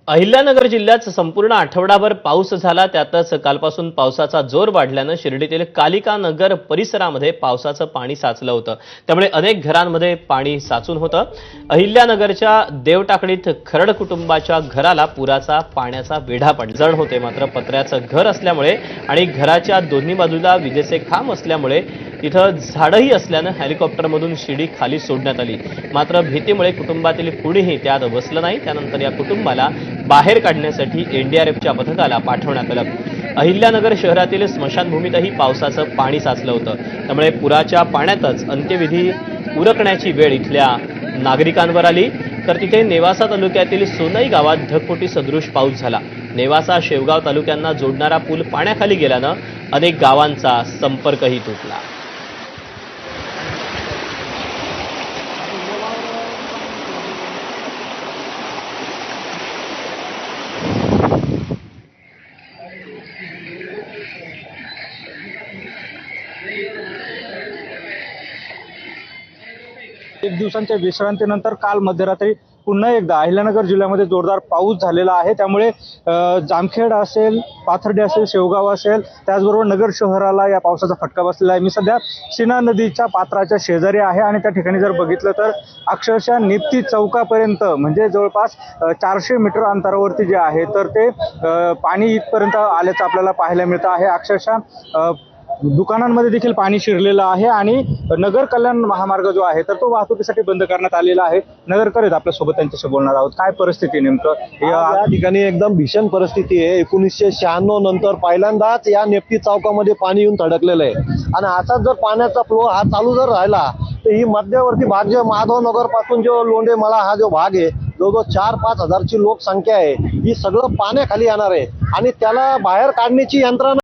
अहिल्यानगर जिल्ह्यात संपूर्ण आठवडाभर पाऊस झाला। त्यातच कालपासून पावसाचा जोर वाढल्यानं शिर्डीतील कालिका नगर परिसरामध्ये पावसाचं पाणी साचलं होतं। त्यामुळे अनेक घरांमध्ये पाणी साचून होतं। अहिल्यानगरच्या देवटाकडीत खरड कुटुंबाच्या घराला पुराचा पाण्याचा वेढा पडला। जण होते मात्र पत्र्याचं घर असल्यामुळे आणि घराच्या दोन्ही बाजूला विजेचे खांब असल्यामुळे तिथं झाडही असल्यानं हेलिकॉप्टरमधून शिडी खाली सोडण्यात आली। मात्र भीतीमुळे कुटुंबातील कुणीही त्यात बसलं नाही। त्यानंतर या कुटुंबाला बाहेर काढण्यासाठी एनडीआरएफच्या पथकाला पाठवण्यात आलं। अहिल्यानगर शहरातील स्मशानभूमीतही पावसाचं पाणी साचलं होतं। त्यामुळे पुराच्या पाण्यातच अंत्यविधी उरकण्याची वेळ इथल्या नागरिकांवर आली। तर तिथे नेवासा तालुक्यातील सोनई गावात ढगफुटी सदृश पाऊस झाला। नेवासा शेवगाव तालुक्यांना जोडणारा पूल पाण्याखाली गेल्यानं अनेक गावांचा संपर्कही तुटला। एक दिवसांच्या विश्रांतीनंतर काल मध्यरात्री पुन्हा एकदा अहिल्यानगर जिल्ह्यामध्ये जोरदार पाऊस झालेला आहे। त्यामुळे जामखेड असेल, पाथर्डी असेल, शेवगाव असेल, त्याचबरोबर नगर शहराला या पावसाचा फटका बसलेला आहे। मी सध्या सीना नदीच्या पात्राच्या शेजारी आहे आणि त्या ठिकाणी जर बघितलं तर अक्षरशः निप्ती चौकापर्यंत म्हणजे जवळपास 400 मीटर अंतरावरती जे आहे तर ते पाणी इथपर्यंत आल्याचं आपल्याला पाहायला मिळतं आहे। अक्षरशः दुकानांमध्ये देखील पाणी शिरलेलं आहे आणि नगर कल्याण महामार्ग जो आहे तर तो वाहतुकीसाठी बंद करण्यात आलेला आहे। नगरकर आहेत आपल्यासोबत, त्यांच्याशी बोलणार आहोत। काय परिस्थिती नेमकं या ठिकाणी? एकदम भीषण परिस्थिती आहे। 1996 नंतर पहिल्यांदाच या नेप्ती चौकामध्ये पाणी येऊन धडकलेलं आहे आणि असाच जर पाण्याचा फ्लो हा चालू जर राहिला तर ही मध्यवर्ती भाग जो माधव नगर पासून जो लोंढे मला हा जो भाग आहे जवळजवळ 4-5 हजारची लोकसंख्या आहे, ही सगळं पाण्याखाली येणार आहे आणि त्याला बाहेर काढण्याची यंत्रणा